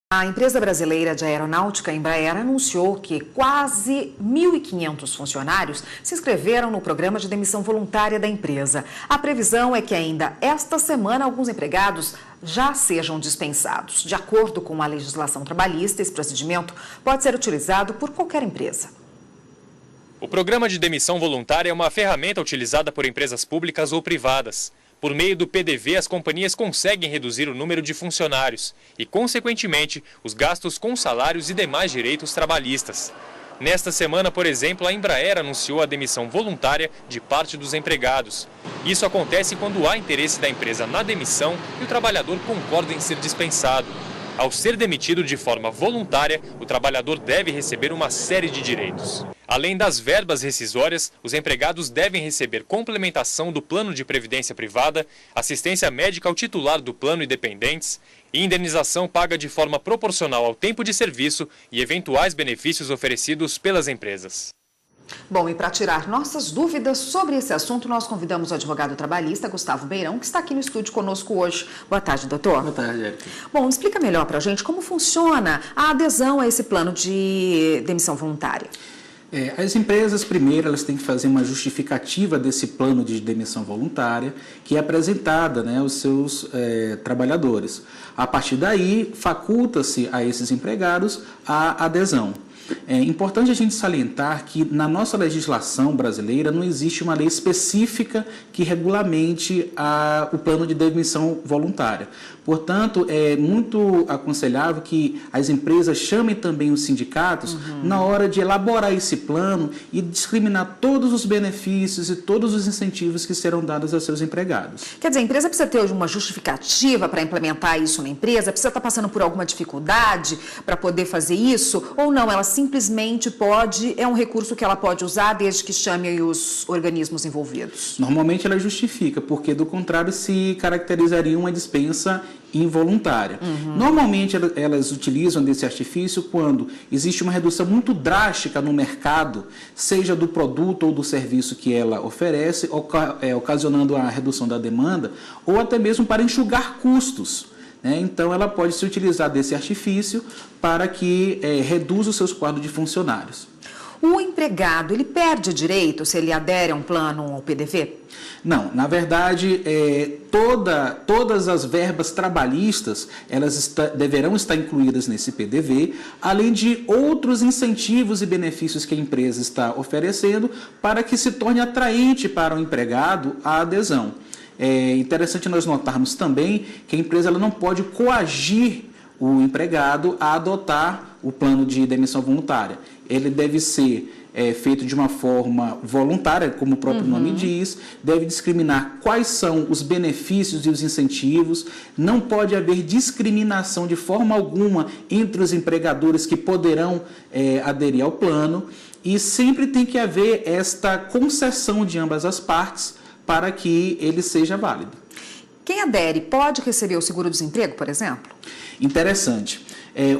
A empresa brasileira de aeronáutica Embraer anunciou que quase 1.500 funcionários se inscreveram no programa de demissão voluntária da empresa. A previsão é que ainda esta semana alguns empregados já sejam dispensados. De acordo com a legislação trabalhista, esse procedimento pode ser utilizado por qualquer empresa. O programa de demissão voluntária é uma ferramenta utilizada por empresas públicas ou privadas. Por meio do PDV, as companhias conseguem reduzir o número de funcionários e, consequentemente, os gastos com salários e demais direitos trabalhistas. Nesta semana, por exemplo, a Embraer anunciou a demissão voluntária de parte dos empregados. Isso acontece quando há interesse da empresa na demissão e o trabalhador concorda em ser dispensado. Ao ser demitido de forma voluntária, o trabalhador deve receber uma série de direitos. Além das verbas rescisórias, os empregados devem receber complementação do plano de previdência privada, assistência médica ao titular do plano e dependentes, e indenização paga de forma proporcional ao tempo de serviço e eventuais benefícios oferecidos pelas empresas. Bom, e para tirar nossas dúvidas sobre esse assunto, nós convidamos o advogado trabalhista Gustavo Beirão, que está aqui no estúdio conosco hoje. Boa tarde, doutor. Boa tarde, Érica. Bom, explica melhor para a gente como funciona a adesão a esse plano de demissão voluntária. As empresas, primeiro, elas têm que fazer uma justificativa desse plano de demissão voluntária, que é apresentada, aos seus trabalhadores. A partir daí, faculta-se a esses empregados a adesão. É importante a gente salientar que na nossa legislação brasileira não existe uma lei específica que regulamente o plano de demissão voluntária. Portanto, é muito aconselhável que as empresas chamem também os sindicatos na hora de elaborar esse plano e discriminar todos os benefícios e todos os incentivos que serão dados aos seus empregados. Quer dizer, a empresa precisa ter uma justificativa para implementar isso na empresa? Precisa estar passando por alguma dificuldade para poder fazer isso? Ou não, ela simplesmente é um recurso que ela pode usar desde que chame os organismos envolvidos? Normalmente ela justifica, porque do contrário se caracterizaria uma dispensa involuntária. Normalmente elas utilizam desse artifício quando existe uma redução muito drástica no mercado, seja do produto ou do serviço que ela oferece, ocasionando a redução da demanda, ou até mesmo para enxugar custos. Então, ela pode se utilizar desse artifício para que reduza os seus quadros de funcionários. O empregado, ele perde direito se ele adere a um plano ou PDV? Não, na verdade, todas as verbas trabalhistas, elas deverão estar incluídas nesse PDV, além de outros incentivos e benefícios que a empresa está oferecendo para que se torne atraente para o empregado a adesão. É interessante nós notarmos também que a empresa ela não pode coagir o empregado a adotar o plano de demissão voluntária. Ele deve ser feito de uma forma voluntária, como o próprio nome diz, deve discriminar quais são os benefícios e os incentivos, não pode haver discriminação de forma alguma entre os empregadores que poderão aderir ao plano e sempre tem que haver esta concessão de ambas as partes para que ele seja válido. Quem adere pode receber o seguro-desemprego, por exemplo? Interessante.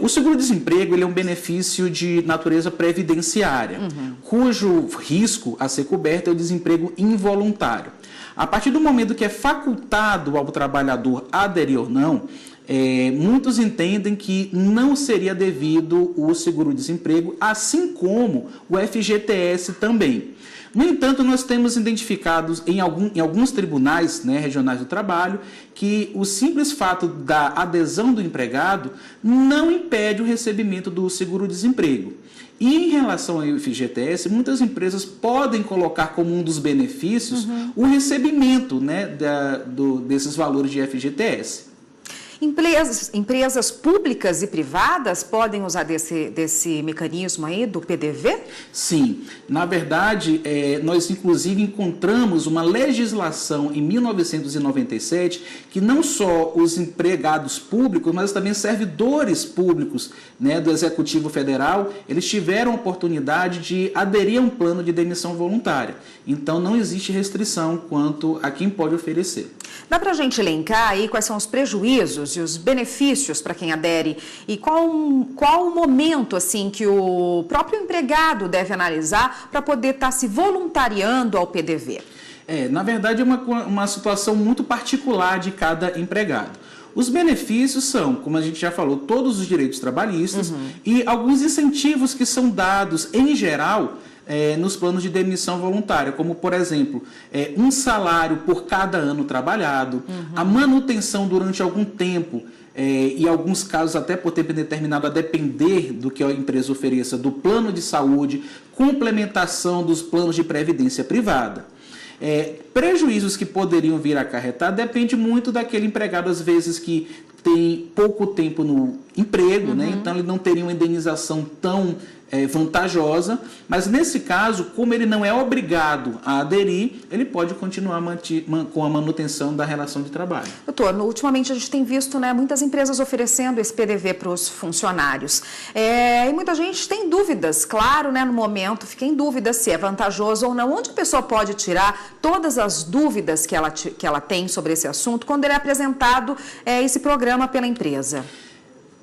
O seguro-desemprego ele é um benefício de natureza previdenciária, cujo risco a ser coberto é o desemprego involuntário. A partir do momento que é facultado ao trabalhador aderir ou não, muitos entendem que não seria devido o seguro-desemprego, assim como o FGTS também. No entanto, nós temos identificados em alguns tribunais regionais do trabalho que o simples fato da adesão do empregado não impede o recebimento do seguro-desemprego. E em relação ao FGTS, muitas empresas podem colocar como um dos benefícios o recebimento desses valores de FGTS. Empresas públicas e privadas podem usar desse mecanismo aí do PDV? Sim. Na verdade, nós inclusive encontramos uma legislação em 1997 que não só os empregados públicos, mas também servidores públicos do Executivo Federal, eles tiveram a oportunidade de aderir a um plano de demissão voluntária. Então, não existe restrição quanto a quem pode oferecer. Dá para a gente elencar aí quais são os prejuízos e os benefícios para quem adere e qual o momento assim que o próprio empregado deve analisar para poder estar se voluntariando ao PDV? Na verdade, é uma situação muito particular de cada empregado. Os benefícios são, como a gente já falou, todos os direitos trabalhistas e alguns incentivos que são dados, em geral, nos planos de demissão voluntária, como, por exemplo, um salário por cada ano trabalhado, a manutenção durante algum tempo, e em alguns casos até por tempo indeterminado, a depender do que a empresa ofereça, do plano de saúde, complementação dos planos de previdência privada. Prejuízos que poderiam vir a acarretar depende muito daquele empregado, às vezes, que tem pouco tempo no emprego, né? Então ele não teria uma indenização tão vantajosa, mas nesse caso, como ele não é obrigado a aderir, ele pode continuar com a manutenção da relação de trabalho. Doutor, ultimamente a gente tem visto, né, muitas empresas oferecendo esse PDV para os funcionários. E muita gente tem dúvidas, claro, né, no momento, fica em dúvida se é vantajoso ou não. Onde a pessoa pode tirar todas as dúvidas que ela tem sobre esse assunto quando ele é apresentado esse programa pela empresa?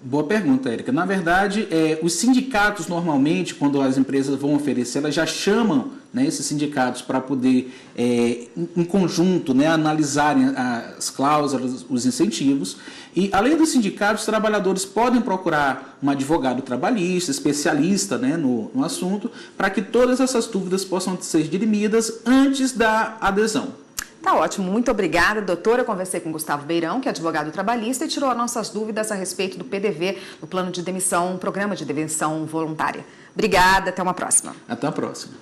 Boa pergunta, Érica. Na verdade, os sindicatos, normalmente, quando as empresas vão oferecer, elas já chamam, né, esses sindicatos para poder, em conjunto, né, analisarem as cláusulas, os incentivos. E, além dos sindicatos, os trabalhadores podem procurar um advogado trabalhista, especialista, né, no assunto, para que todas essas dúvidas possam ser dirimidas antes da adesão. Tá ótimo, muito obrigada, doutora. Eu conversei com Gustavo Beirão, que é advogado trabalhista, e tirou as nossas dúvidas a respeito do PDV, do plano de demissão, programa de demissão voluntária. Obrigada, até uma próxima. Até a próxima.